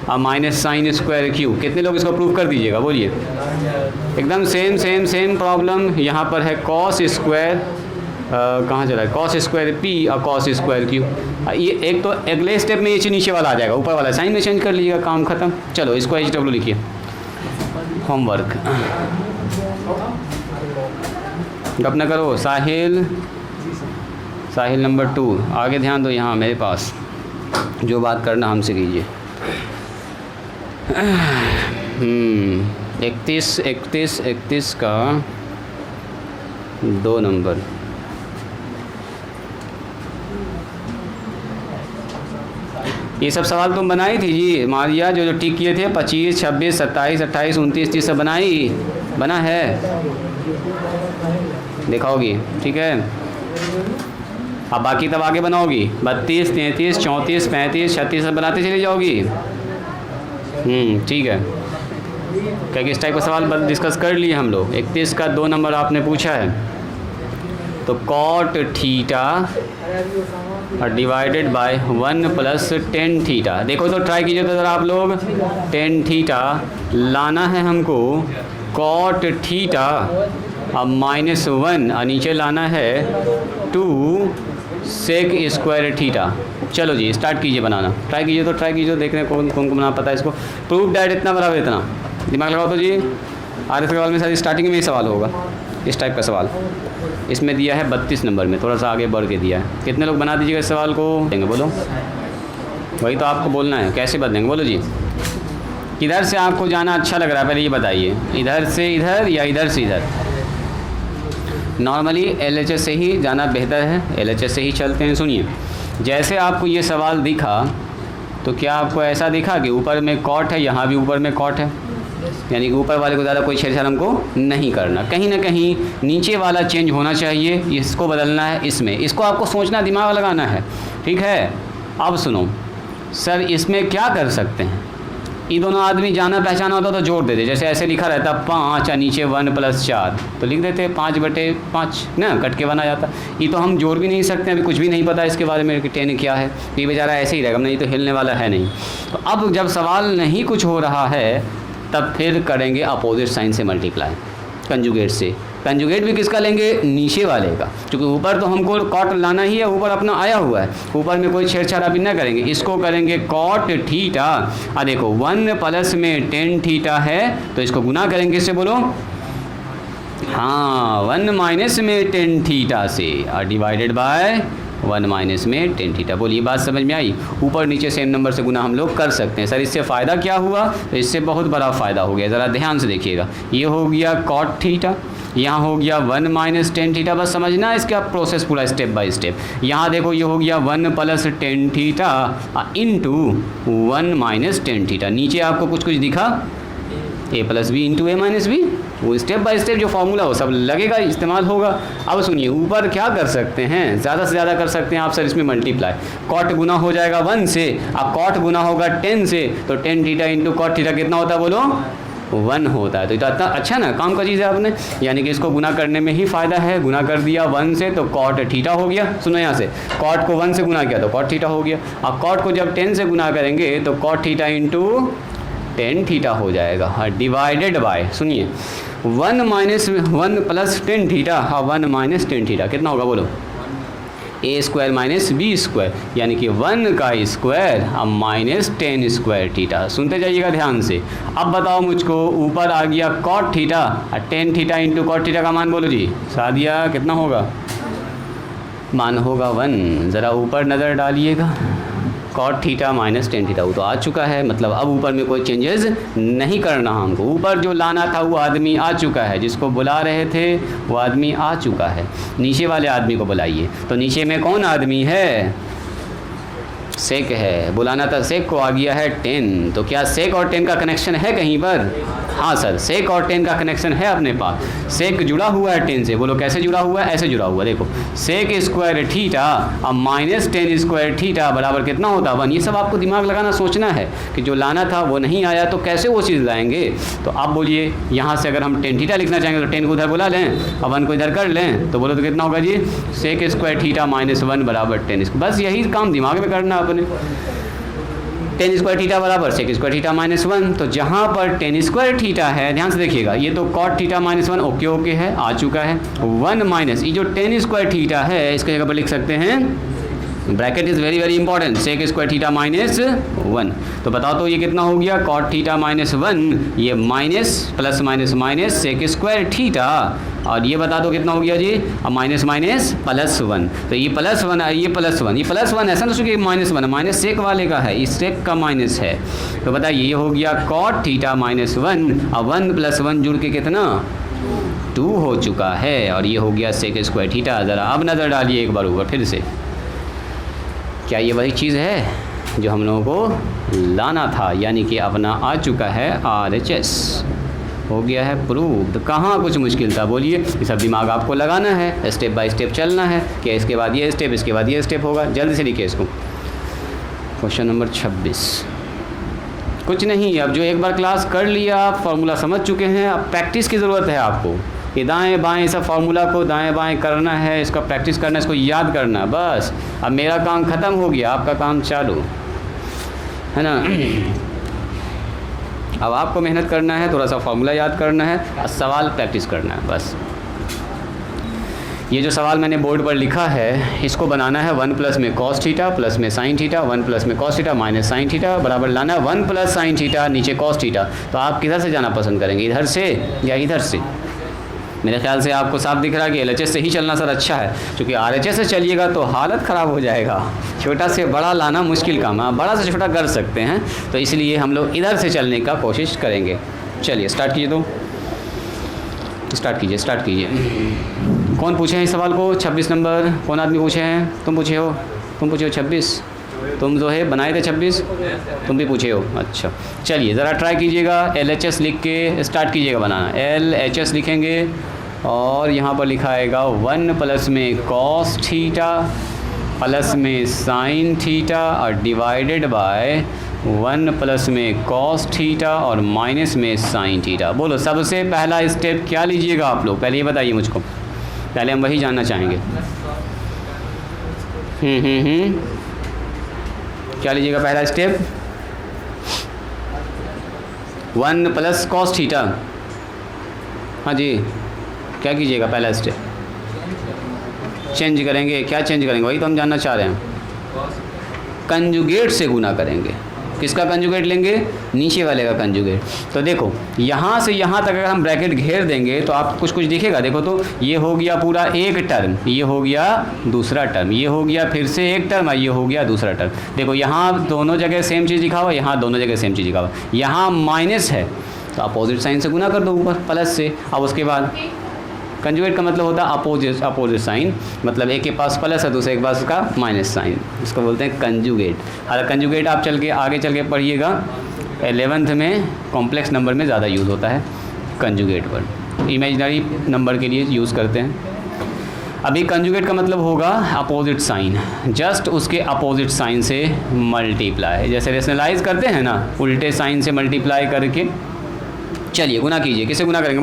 और माइनस साइन स्क्वायर Q। कितने लोग इसको प्रूव कर दीजिएगा? बोलिए। एकदम सेम प्रॉब्लम यहाँ पर है। कॉस स्क्वायर कहाँ चला है? कॉस स्क्वायर P और कॉस स्क्वायर Q। ये एक तो अगले स्टेप में ये नीचे वाला आ जाएगा, ऊपर वाला साइन में चेंज कर लीजिएगा, काम खत्म। चलो इसको HW लिखिए, होमवर्क अपना करो। साहिल नंबर 2, आगे ध्यान दो, यहाँ मेरे पास जो बात करना हमसे कीजिए। 31 का 2 नंबर। ये सब सवाल तुम बनाई थी जी, मारिया जो टिक किए थे 25, 26, 27, 28, 29, 30 सब बना है, दिखाओगी ठीक है। अब बाकी तब आगे बनाओगी 32, 33, 34, 35, 36 सब बनाते चले जाओगी। ठीक है, क्योंकि इस टाइप का सवाल डिस्कस कर लिए हम लोग। 31 का 2 नंबर आपने पूछा है, तो कॉट थीटा और डिवाइडेड बाय 1 + tan थीटा। देखो तो ट्राई कीजिए तो ज़रा आप लोग, tan थीटा लाना है हमको, कॉट थीटा और -1 और नीचे लाना है 2 सेक स्क्वायर थीटा। चलो जी स्टार्ट कीजिए बनाना, ट्राई कीजिए तो देख रहे हैं कौन को बना पता है इसको। प्रूफ डैट इतना बराबर इतना, दिमाग लगाओ तो जी। आर सवाल में शायद स्टार्टिंग में ही सवाल होगा इस टाइप का सवाल। इसमें दिया है 32 नंबर में, थोड़ा सा आगे बढ़ के दिया है। कितने लोग बना दीजिएगा इस सवाल को? देंगे बोलो, वही तो आपको बोलना है, कैसे बदलेंगे बोलो जी। किधर से आपको जाना अच्छा लग रहा है पहले ये बताइए, इधर से इधर या इधर से इधर? नॉर्मली LHS से ही जाना बेहतर है, LHS से ही चलते हैं। सुनिए, जैसे आपको ये सवाल दिखा तो क्या आपको ऐसा दिखा कि ऊपर में कॉट है, यहाँ भी ऊपर में कॉट है, यानी कि ऊपर वाले को ज़्यादा कोई छेड़छाड़ हमको नहीं करना, कहीं ना कहीं नीचे वाला चेंज होना चाहिए, इसको बदलना है इसमें, इसको आपको सोचना दिमाग लगाना है, ठीक है। अब सुनो, सर इसमें क्या कर सकते हैं, ये दोनों आदमी जाना पहचाना होता तो जोड़ देते, जैसे ऐसे लिखा रहता 5 और नीचे 1 + 4 तो लिख देते 5/5 ना, कट के बना जाता। ये तो हम जोड़ भी नहीं सकते, अभी कुछ भी नहीं पता इसके बारे में कि 10 क्या है, ये बेचारा ऐसे ही रहेगा, नहीं तो हिलने वाला है नहीं। तो अब जब सवाल नहीं कुछ हो रहा है तब फिर करेंगे अपोजिट साइन से मल्टीप्लाई, कंजुगेट से। कंजुगेट भी किसका लेंगे, नीचे वाले का, क्योंकि ऊपर तो हमको कॉट लाना ही है, ऊपर अपना आया हुआ है, ऊपर में कोई छेड़छाड़ अभी ना करेंगे। इसको करेंगे कॉट थीटा। देखो 1 प्लस में 10 थीटा है तो इसको गुना करेंगे, इससे बोलो, हाँ 1 माइनस में 10 थीटा से, और डिवाइडेड बाय 1 माइनस में 10 थीटा। बोलिए बात समझ में आई। ऊपर नीचे सेम नंबर से गुना हम लोग कर सकते हैं। सर इससे फ़ायदा क्या हुआ, तो इससे बहुत बड़ा फ़ायदा हो गया, ज़रा ध्यान से देखिएगा। ये हो गया कॉट थीटा, यहाँ हो गया 1 माइनस 10 थीटा, बस समझना है इसका प्रोसेस पूरा स्टेप बाय स्टेप। यहाँ देखो ये हो गया 1 plus 10 theta into 1 minus 10 theta. नीचे आपको कुछ कुछ दिखा, a plus B into A minus B, वो स्टेप बाय स्टेप जो फार्मूला हो सब लगेगा, इस्तेमाल होगा। अब सुनिए ऊपर क्या कर सकते हैं, ज़्यादा से ज़्यादा कर सकते हैं आप सर इसमें मल्टीप्लाई। कॉट गुना हो जाएगा 1 से, अब कॉट गुना होगा 10 से, तो 10 थीटा इंटू कॉट थीटा कितना होता है बोलो, 1 होता है। तो इतना अच्छा ना काम का चीज़ है आपने, यानी कि इसको गुना करने में ही फ़ायदा है। गुना कर दिया 1 से तो कॉट थीटा हो गया। सुनो यहाँ से, कॉट को 1 से गुना किया तो कॉट थीटा हो गया। अब कॉट को जब 10 से गुना करेंगे तो कॉट थीटा इंटू 10 थीटा हो जाएगा, हाँ डिवाइडेड बाय, सुनिए 1 प्लस 10 थीटा, हाँ 1 माइनस 10 थीटा कितना होगा बोलो, a² माइनस b², यानी कि 1 का स्क्वायर अब माइनस 10 स्क्वायर थीटा। सुनते जाइएगा ध्यान से। अब बताओ मुझको, ऊपर आ गया कॉट थीटा और 10 थीटा इंटू कॉट थीटा का मान बोलो जी, सादिया कितना होगा, मान होगा 1। ज़रा ऊपर नज़र डालिएगा, कॉट थीटा माइनस 10 थीटा वो तो आ चुका है, मतलब अब ऊपर में कोई चेंजेस नहीं करना हमको। ऊपर जो लाना था वो आदमी आ चुका है, जिसको बुला रहे थे वो आदमी आ चुका है। नीचे वाले आदमी को बुलाइए, तो नीचे में कौन आदमी है, सेक है, बुलाना था सेक को, आ गया है 10। तो क्या सेक और 10 का कनेक्शन है कहीं पर, हाँ सर सेक और 10 का कनेक्शन है अपने पास। सेक जुड़ा हुआ है 10 से, बोलो कैसे जुड़ा हुआ है, ऐसे जुड़ा हुआ है, देखो सेक स्क्वायर थीटा अब माइनस 10 स्क्वायर थीटा बराबर कितना होता है 1। ये सब आपको दिमाग लगाना सोचना है कि जो लाना था वो नहीं आया तो कैसे वो चीज़ लाएंगे। तो आप बोलिए यहाँ से अगर हम 10 थीटा लिखना चाहेंगे तो 10 को उधर बुला लें और 1 को इधर कर लें, तो बोलो तो कितना होगा जी, सेक स्क्वायर थीटा माइनस 1 बराबर 10। बस यही काम दिमाग में करना अपने। 10 स्क्वायर थीटा बराबर सेक स्क्वायर थीटा माइनस 1। तो जहाँ पर 10 स्क्वायर थीटा है, ध्यान से देखिएगा, ये तो cot theta minus 1 okay okay है, आ चुका है। 1 माइनस ये जो 10 स्क्वायर थीटा है इसके जगह पर लिख सकते हैं, bracket is very very important, sec square theta minus 1। तो बताओ तो ये कितना हो गया, कॉट थीटा माइनस 1, ये minus plus minus minus sec square theta, और ये बता दो कितना हो गया जी, अब माइनस माइनस प्लस 1। तो ये प्लस 1 ये प्लस 1, ये प्लस 1 ऐसा ना सोचिए माइनस 1, माइनस सेक वाले का है, इस सेक का माइनस है। तो बताइए ये हो गया कॉट थीटा माइनस 1, अब 1 प्लस 1 जुड़ के कितना 2 हो चुका है, और ये हो गया सेक स्क्वायर थीटा। ज़रा अब नज़र डालिए एक बार ऊपर फिर से, क्या ये वही चीज़ है जो हम लोगों को लाना था, यानी कि अपना आ चुका है RHS, हो गया है प्रूव्ड। कहाँ कुछ मुश्किल था बोलिए, ये सब दिमाग आपको लगाना है, स्टेप बाय स्टेप चलना है कि इसके बाद ये स्टेप, इसके बाद ये स्टेप होगा। जल्दी से लिखिए इसको। क्वेश्चन नंबर 26, कुछ नहीं, अब जो एक बार क्लास कर लिया आप, फार्मूला समझ चुके हैं, अब प्रैक्टिस की ज़रूरत है आपको। ये दाएं बाएं सब फार्मूला को दाएं बाएं करना है, इसका प्रैक्टिस करना है, इसको याद करना है बस। अब मेरा काम ख़त्म हो गया, आपका काम चालू है ना। अब आपको मेहनत करना है, थोड़ा सा फार्मूला याद करना है और सवाल प्रैक्टिस करना है बस। ये जो सवाल मैंने बोर्ड पर लिखा है इसको बनाना है 1 प्लस में कॉस थीटा प्लस में साइन थीटा, 1 प्लस में cos theta minus sine theta बराबर लाना है 1 प्लस साइन थीटा नीचे कॉस थीटा। तो आप किधर से जाना पसंद करेंगे, इधर से या इधर से? मेरे ख्याल से आपको साफ दिख रहा है कि LHS से ही चलना सर अच्छा है, क्योंकि RHS से चलिएगा तो हालत ख़राब हो जाएगा। छोटा से बड़ा लाना मुश्किल काम है, बड़ा से छोटा कर सकते हैं, तो इसलिए हम लोग इधर से चलने का कोशिश करेंगे। चलिए स्टार्ट कीजिए, तो स्टार्ट कीजिए। कौन पूछे हैं इस सवाल को? 26 नंबर कौन आदमी पूछे हैं? तुम पूछे हो 26, तुम जो है बनाए थे 26, तुम भी पूछे हो। अच्छा चलिए ज़रा ट्राई कीजिएगा, LHS लिख के स्टार्ट कीजिएगा बनाना। LHS लिखेंगे और यहाँ पर लिखा आएगा 1 प्लस में कॉस थीटा प्लस में साइन थीटा और डिवाइडेड बाय 1 प्लस में कॉस थीटा और माइनस में साइन थीटा। बोलो सबसे पहला स्टेप क्या लीजिएगा आप लोग, पहले ये बताइए मुझको, पहले हम वही जानना चाहेंगे। क्या लीजिएगा पहला स्टेप? 1 plus cos theta. हाँ जी, क्या कीजिएगा पहला स्टेप? चेंज करेंगे। क्या चेंज करेंगे? वही तो हम जानना चाह रहे हैं। कंजुगेट से गुना करेंगे। किसका कंजुगेट लेंगे? नीचे वाले का कंजुगेट। तो देखो यहाँ से यहाँ तक अगर हम ब्रैकेट घेर देंगे तो आप कुछ दिखेगा। देखो तो ये हो गया पूरा एक टर्म, ये हो गया दूसरा टर्म, ये हो गया फिर से एक टर्म, ये हो गया दूसरा टर्म। देखो यहाँ दोनों जगह सेम चीज़ लिखा हुआ, यहाँ दोनों जगह सेम चीज़ लिखा हुआ। यहाँ माइनस है तो अपोजिट साइन से गुना कर दो ऊपर प्लस से। अब उसके बाद कंजुगेट का मतलब होता है अपोजिट साइन, मतलब एक के पास प्लस है दूसरे के पास उसका माइनस साइन, इसको बोलते हैं कंजुगेट। अगर कंजुगेट आप आगे चल के पढ़िएगा 11th में कॉम्प्लेक्स नंबर में ज़्यादा यूज़ होता है कंजुगेट वर्ड, इमेजिनरी नंबर के लिए यूज़ करते हैं। अभी कंजुगेट का मतलब होगा अपोजिट साइन, जस्ट उसके अपोजिट साइन से मल्टीप्लाई, जैसे रेशनलाइज करते हैं ना उल्टे साइन से मल्टीप्लाई करके। चलिए गुना कीजिए। किससे गुना करेंगे?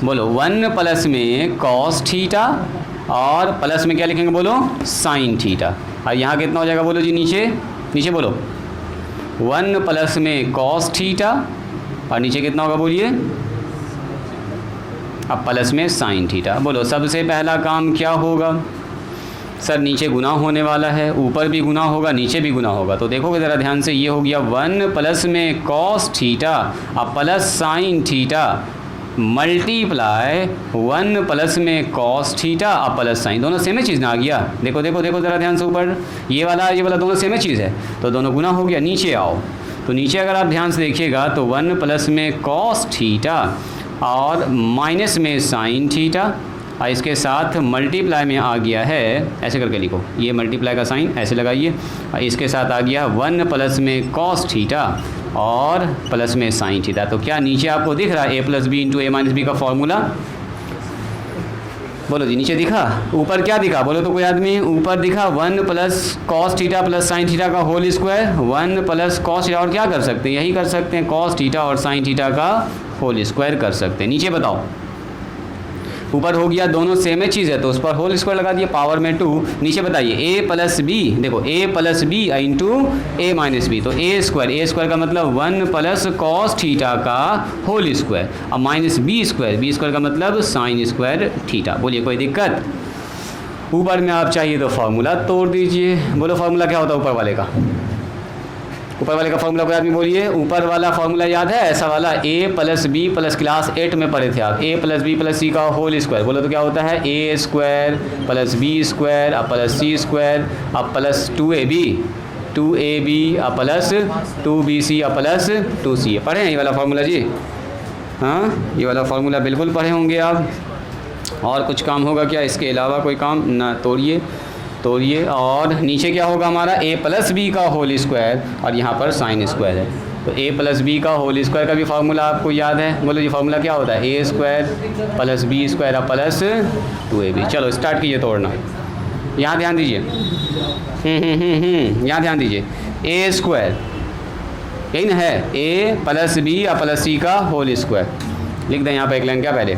बोलो 1 प्लस में कॉस थीटा और प्लस में क्या लिखेंगे? बोलो साइन थीटा। और यहाँ कितना हो जाएगा? बोलो जी नीचे बोलो 1 प्लस में कॉस थीटा और नीचे कितना होगा? बोलिए अब प्लस में साइन थीटा। बोलो सबसे पहला काम क्या होगा? सर नीचे गुना होने वाला है, ऊपर भी गुना होगा नीचे भी गुना होगा। तो देखोगे ज़रा ध्यान से, ये हो गया 1 प्लस में कॉस थीटा और plus sine theta multiply 1 plus में कॉस थीटा और प्लस साइन, दोनों सेम चीज़ ना आ गया। देखो ज़रा ध्यान से ऊपर ये वाला दोनों सेम चीज़ है तो दोनों गुना हो गया। नीचे आओ तो नीचे अगर आप ध्यान से देखिएगा तो 1 प्लस में कॉस थीटा और माइनस में साइन थीटा और इसके साथ मल्टीप्लाई में आ गया है, ऐसे करके लिखो, ये मल्टीप्लाई का साइन ऐसे लगाइए और इसके साथ आ गया 1 प्लस में कॉस थीटा और प्लस में साइन थीटा। तो क्या नीचे आपको दिख रहा है ए plus B into A minus B का फॉर्मूला? बोलो जी नीचे दिखा? ऊपर क्या दिखा? बोलो तो कोई आदमी। ऊपर दिखा 1 plus cos theta plus sine theta का whole square, 1 plus cos theta, और क्या कर सकते हैं? यही कर सकते हैं, कॉस थीटा और साइन थीटा का होल स्क्वायर कर सकते हैं। नीचे बताओ, ऊपर हो गया दोनों सेम चीज़ है तो उस पर होल स्क्वायर लगा दिया पावर में 2। नीचे बताइए ए प्लस बी, देखो ए plus B into A minus B, तो ए स्क्वायर का मतलब 1 प्लस कॉस थीटा का होल स्क्वायर और माइनस बी स्क्वायर का मतलब साइन स्क्वायर थीटा। बोलिए कोई दिक्कत? ऊपर में आप चाहिए तो फार्मूला तोड़ दीजिए। बोलो फार्मूला क्या होता है ऊपर वाले का? ऊपर वाले का फॉर्मूला कोई आदमी बोलिए। ऊपर वाला फॉर्मूला याद है? ऐसा वाला ए प्लस बी प्लस क्लास 8 में पढ़े थे आप, ए प्लस बी प्लस सी का होल स्क्वायर। बोलो तो क्या होता है? ए स्क्वायर प्लस बी स्क्वायर अब प्लस सी स्क्वायर अब प्लस 2ab अब प्लस 2bc अब प्लस 2c। पढ़े हैं ये वाला फॉर्मूला जी? हाँ ये वाला फॉर्मूला बिल्कुल पढ़े होंगे आप। और कुछ काम होगा क्या इसके अलावा? कोई काम ना। तोड़िए और नीचे क्या होगा हमारा? ए प्लस बी का होल स्क्वायर और यहाँ पर साइन स्क्वायर है तो ए प्लस बी का होल स्क्वायर का भी फार्मूला आपको याद है? बोलो जी फार्मूला क्या होता है? ए स्क्वायर प्लस बी स्क्वायर और प्लस 2ab। चलो स्टार्ट कीजिए तोड़ना। यहाँ ध्यान दीजिए, यहाँ ध्यान दीजिए। ए स्क्वायर यही ना है, ए प्लस बी या प्लस सी का होल स्क्वायर लिख दें यहाँ पर एक लाइन क्या पहले,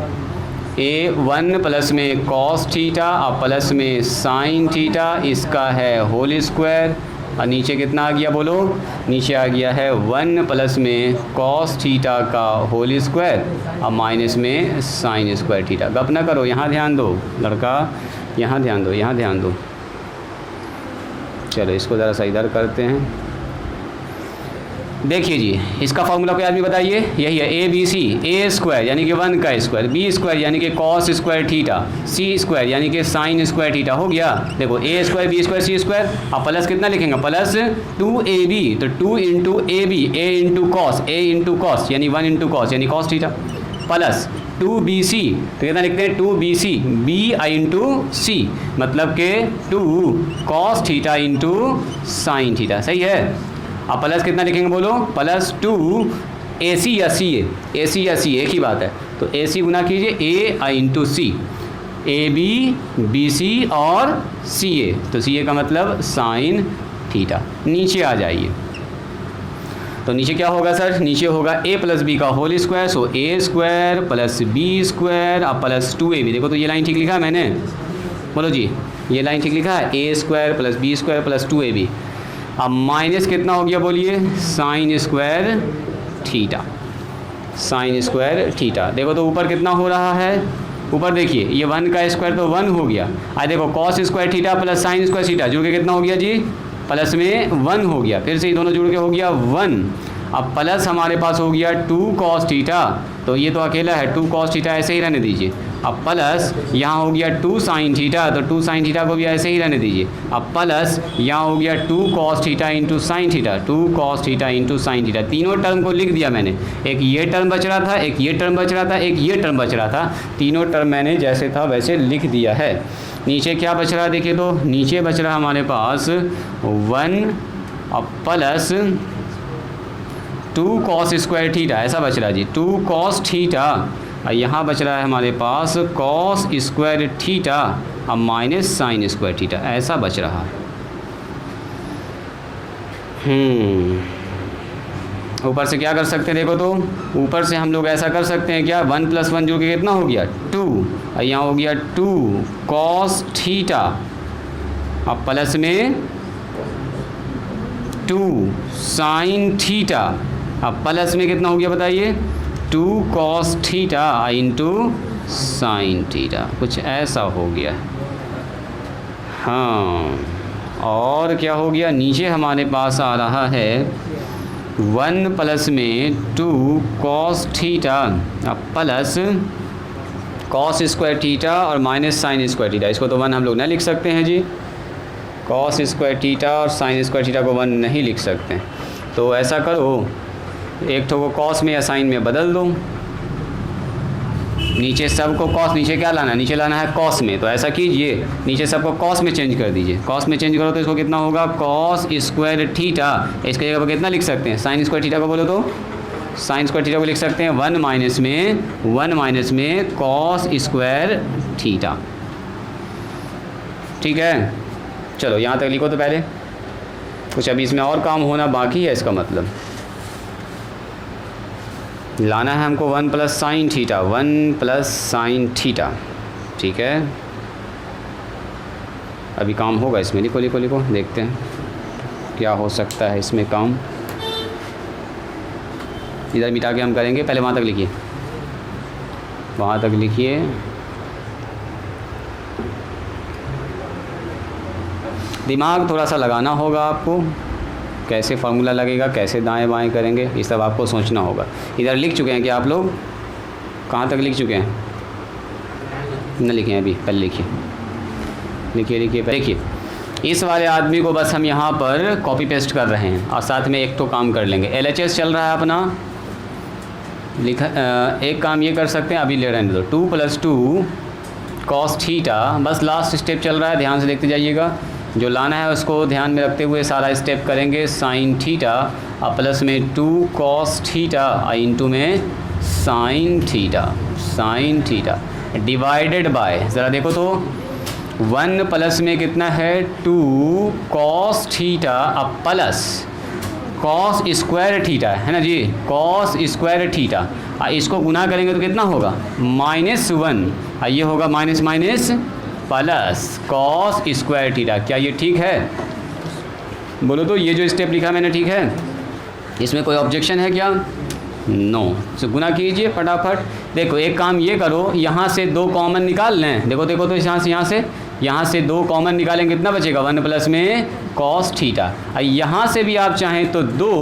ए 1 प्लस में कॉस थीटा और प्लस में साइन थीटा, इसका है होल स्क्वायर और नीचे कितना आ गया? बोलो नीचे आ गया है 1 प्लस में कॉस थीटा का होल स्क्वायर और माइनस में साइन स्क्वायर थीटा। गप ना करो, यहाँ ध्यान दो लड़का, यहाँ ध्यान दो। चलो इसको ज़रा सा इधर करते हैं। देखिए जी इसका फॉर्मूला कोई आदमी बताइए? यही है A B C, A square यानी कि 1 का स्क्वायर, बी स्क्वायर यानी कि cos square theta, C square यानी कि साइन स्क्वायर थीटा। हो गया। देखो A square B square C square अब प्लस कितना लिखेंगे? प्लस 2ab, तो 2 into A B, A into cos यानी 1 इंटू कॉस यानी कॉस थीटा, प्लस 2bc, तो कितना लिखते हैं? 2bc, b इंटू सी मतलब के 2 cos theta into sine theta. सही है। अब प्लस कितना लिखेंगे? बोलो प्लस 2 AC या सी, AC या सी एक ही बात है, तो AC गुना कीजिए A into C AB, BC और CA। तो CA का मतलब साइन थीटा। नीचे आ जाइए, तो नीचे क्या होगा सर? नीचे होगा a प्लस बी का whole square, so a square plus B square अब प्लस 2ab। देखो तो ये लाइन ठीक लिखा है मैंने, बोलो जी, ये लाइन ठीक लिखा है, a square plus B square plus 2ab। अब माइनस कितना हो गया बोलिए? Sine square theta, sine square theta. देखो तो ऊपर कितना हो रहा है? ऊपर देखिए, ये 1 का स्क्वायर तो 1 हो गया। आज देखो cos square theta plus sign square theta जुड़ के कितना हो गया जी? प्लस में 1 हो गया। फिर से ये दोनों जुड़ के हो गया 1। अब प्लस हमारे पास हो गया 2 कॉस थीटा, तो ये तो अकेला है, 2 कॉस थीटा ऐसे ही रहने दीजिए। अब प्लस यहाँ हो गया 2 साइन थीटा, तो 2 साइन थीटा को भी ऐसे ही रहने दीजिए। अब प्लस यहाँ हो गया 2 cos theta into sine theta, 2 cos theta into sine theta. तीनों टर्म को लिख दिया मैंने, एक ये टर्म बच रहा था, एक ये टर्म बच रहा था, एक ये टर्म बच रहा था। तीनों टर्म मैंने जैसे था वैसे लिख दिया है। नीचे क्या बच रहा है देखिए, तो नीचे बच रहा है हमारे पास 1 अब प्लस 2 कॉस स्क्वायर थीटा, ऐसा बच रहा है जी, 2 कॉस थीटा। और यहाँ बच रहा है हमारे पास कॉस स्क्वायर थीटा अब माइनस साइन स्क्वायर थीटा, ऐसा बच रहा है। ऊपर से क्या कर सकते हैं देखो, तो ऊपर से हम लोग ऐसा कर सकते हैं क्या, 1 प्लस 1 जो कि कितना हो गया 2, और यहाँ हो गया 2 कॉस थीटा अब प्लस में 2 साइन थीटा अब प्लस में कितना हो गया बताइए, 2 cos theta into sine theta, कुछ ऐसा हो गया। हाँ, और क्या हो गया, नीचे हमारे पास आ रहा है 1 प्लस में 2 कॉस थीटा अब प्लस कॉस स्क्वायर थीटा और माइनस साइन स्क्वायर थीटा। इसको तो 1 हम लोग नहीं लिख सकते हैं जी, कॉस स्क्वायर थीटा और साइन स्क्वायर थीटा को 1 नहीं लिख सकते। तो ऐसा करो, एक ठो को कॉस में या साइन में बदल दो, नीचे सबको कॉस, नीचे क्या लाना है, नीचे लाना है कॉस में। तो ऐसा कीजिए, नीचे सबको कॉस में चेंज कर दीजिए। कॉस में चेंज करो तो इसको कितना होगा, कॉस स्क्वायर थीटा। इसके जगह पर कितना लिख सकते हैं, साइन स्क्वायर थीटा को बोलो तो साइन स्क्वायर थीटा को लिख सकते हैं 1 माइनस में कॉस स्क्वायर थीटा। ठीक है, चलो यहाँ तक लिखो तो पहले, कुछ अभी इसमें और काम होना बाकी है। इसका मतलब लाना है हमको 1 plus sine theta, 1 plus sine theta. ठीक है, अभी काम होगा इसमें, लिखो लिखो लिखो, देखते हैं क्या हो सकता है इसमें काम। इधर मिटा के हम करेंगे, पहले वहाँ तक लिखिए, वहाँ तक लिखिए। दिमाग थोड़ा सा लगाना होगा आपको, कैसे फार्मूला लगेगा, कैसे दाएं बाएं करेंगे, ये सब आपको सोचना होगा। इधर लिख चुके हैं कि आप लोग, कहाँ तक लिख चुके हैं, न लिखे हैं अभी, पहले लिखिए लिखिए लिखिए। देखिए, इस वाले आदमी को बस हम यहाँ पर कॉपी पेस्ट कर रहे हैं और साथ में एक तो काम कर लेंगे। LHS चल रहा है अपना, लिखा एक काम ये कर सकते हैं, अभी ले रहने दो, 2 प्लस 2 कॉस थीटा, बस लास्ट स्टेप चल रहा है, ध्यान से देखते जाइएगा। जो लाना है उसको ध्यान में रखते हुए सारा स्टेप करेंगे। साइन थीटा और प्लस में 2 कॉस थीटा इंटू में साइन थीटा डिवाइडेड बाय, ज़रा देखो तो 1 प्लस में कितना है 2 कॉस थीटा अब प्लस कॉस स्क्वायर थीटा, है ना जी, कॉस स्क्वायर थीटा। इसको गुना करेंगे तो कितना होगा, -1, ये होगा minus minus plus cos square theta. क्या ये ठीक है, बोलो तो ये जो स्टेप लिखा मैंने ठीक है, इसमें कोई ऑब्जेक्शन है क्या, नो। तो गुना कीजिए फटाफट। देखो एक काम ये करो, यहाँ से 2 कॉमन निकाल लें, देखो देखो तो यहाँ से 2 कॉमन निकालेंगे, कितना बचेगा, 1 प्लस में कॉस थीटा। यहाँ से भी आप चाहें तो 2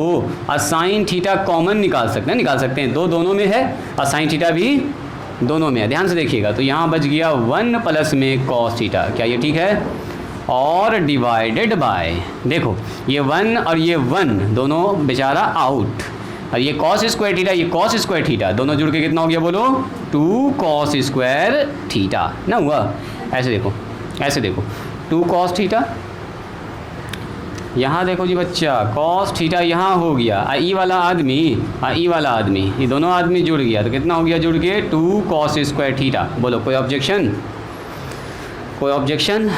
और साइन थीटा कॉमन निकाल सकते हैं, 2 दोनों में है और साइन थीटा भी दोनों में है, ध्यान से देखिएगा। तो यहाँ बच गया 1 प्लस में कॉस थीटा, क्या ये ठीक है, और डिवाइडेड बाय, देखो ये 1 और ये 1 दोनों बेचारा आउट, और ये कॉस स्क्वायर थीटा, ये कॉस स्क्वायर थीटा, दोनों जुड़ के कितना हो गया बोलो, 2 कॉस स्क्वायर थीटा ना हुआ। ऐसे देखो 2 कॉस थीटा, यहाँ देखो जी बच्चा, कॉस थीटा यहाँ हो गया, ई वाला आदमी, ये दोनों आदमी जुड़ गया तो कितना हो गया जुड़ के 2 कॉस स्क्वायर थीटा। बोलो कोई ऑब्जेक्शन, कोई ऑब्जेक्शन?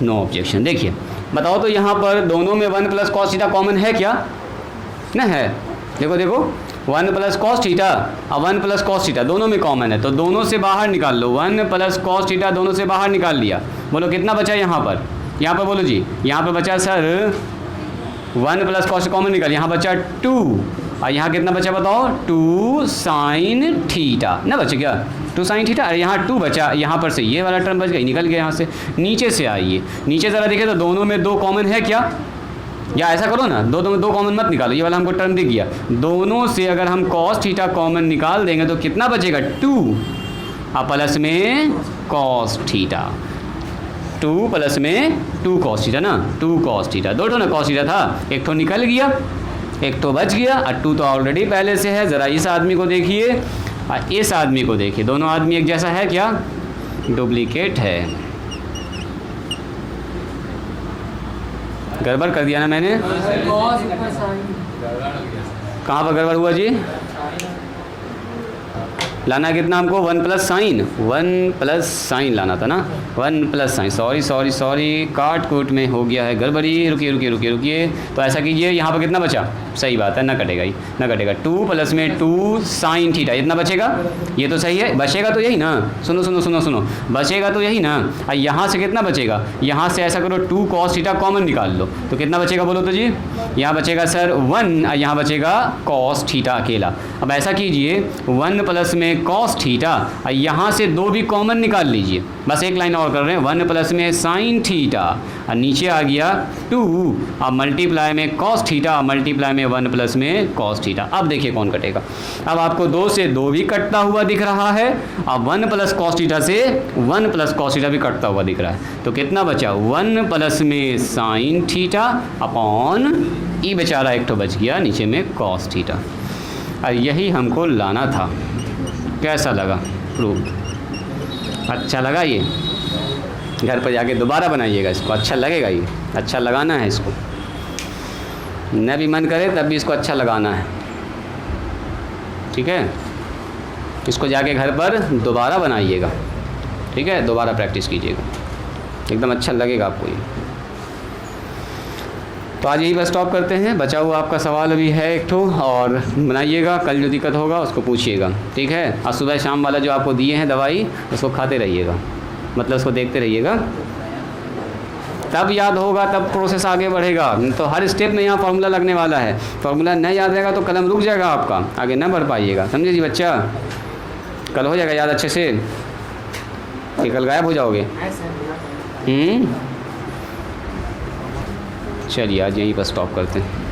No objection. देखिए बताओ तो यहाँ पर दोनों में 1 प्लस कॉस थीटा कॉमन है क्या? ना है। देखो देखो 1 प्लस कॉस थीटा और 1 प्लस कॉस थीटा दोनों में कॉमन है, तो दोनों से बाहर निकाल लो। 1 प्लस कॉस थीटा दोनों से बाहर निकाल लिया। बोलो कितना बचा यहाँ पर? यहाँ पर बोलो जी, यहाँ पर बचा सर 1 प्लस कॉस कॉमन निकाल, यहाँ बचा 2 और यहाँ कितना बचा बताओ? 2 साइन थीटा ना बचे क्या? 2 साइन थीटा। अरे यहाँ 2 बचा, यहाँ पर से ये वाला टर्म बच गया, निकल गया यहाँ से। नीचे से आइए, नीचे ज़रा देखें तो दोनों में 2 कॉमन है क्या? या ऐसा करो ना, दोनों में 2 कॉमन मत निकालो, ये वाला हमको टर्म दिख गया। दोनों से अगर हम कॉस थीटा कॉमन निकाल देंगे तो कितना बचेगा? 2 और प्लस में कॉस थीटा। 2 प्लस में 2 कॉस थीटा ना, 2 कॉस थीटा। दो ना कॉस थीटा था, एक तो निकल गया, एक तो बच गया और 2 तो ऑलरेडी पहले से है। ज़रा इस आदमी को देखिए और इस आदमी को देखिए, दोनों आदमी एक जैसा है क्या? डुप्लीकेट है। गड़बड़ कर दिया ना मैंने? कहाँ पर गड़बड़ हुआ जी? लाना कितना हमको? 1 प्लस साइन, 1 प्लस साइन लाना था ना, 1 plus sign. Sorry sorry sorry, काट कूट में हो गया है गड़बड़ी। रुकिए रुकिए रुकिए रुकिए, तो ऐसा कीजिए, यहाँ पर कितना बचा? सही बात है, ना कटेगा ही, ना कटेगा। 2 प्लस में 2 साइन थीटा, इतना बचेगा। ये तो सही है, बचेगा तो यही ना। सुनो सुनो सुनो सुनो, बचेगा तो यही ना। और यहाँ से कितना बचेगा? यहाँ से ऐसा करो 2 कॉस थीटा कॉमन निकाल लो, तो कितना बचेगा बोलो तो जी? यहाँ बचेगा सर 1 और यहाँ बचेगा कॉस थीटा अकेला। अब ऐसा कीजिए 1 प्लस में कॉस थीटा और यहाँ से 2 भी कॉमन निकाल लीजिए। बस एक लाइन और कर रहे हैं, 1 प्लस में साइन थीटा और नीचे आ गया 2 और मल्टीप्लाई में कॉस थीटा, मल्टीप्लाई में 1 प्लस में कॉस थीटा। अब देखिए कौन कटेगा। अब आपको 2 से 2 भी कटता हुआ दिख रहा है और 1 प्लस कॉस थीटा से 1 प्लस कॉस थीटा भी कटता हुआ दिख रहा है। तो कितना बचा? 1 प्लस में साइन थीटा अपॉन ई बेचारा एक तो बच गया नीचे में कॉस थीटा। और यही हमको लाना था। कैसा लगा प्रूफ? अच्छा लगा? ये घर पर जाके दोबारा बनाइएगा इसको, अच्छा लगेगा। ये अच्छा लगाना है इसको, न भी मन करे तब भी इसको अच्छा लगाना है, ठीक है? इसको जाके घर पर दोबारा बनाइएगा, ठीक है? दोबारा प्रैक्टिस कीजिएगा, एकदम अच्छा लगेगा आपको ये। तो आज यही बस स्टॉप करते हैं। बचा हुआ आपका सवाल अभी है एक ठो, और बनाइएगा। कल जो दिक्कत होगा उसको पूछिएगा, ठीक है? और सुबह शाम वाला जो आपको दिए हैं दवाई, उसको खाते रहिएगा, मतलब उसको देखते रहिएगा, तब याद होगा, तब प्रोसेस आगे बढ़ेगा। तो हर स्टेप में यहाँ फार्मूला लगने वाला है। फार्मूला नहीं याद रहेगा तो कलम रुक जाएगा आपका, आगे ना बढ़ पाइएगा। समझे जी बच्चा? कल हो जाएगा याद अच्छे से कि कल गायब हो जाओगे? चलिए आज यहीं पर स्टॉप करते हैं।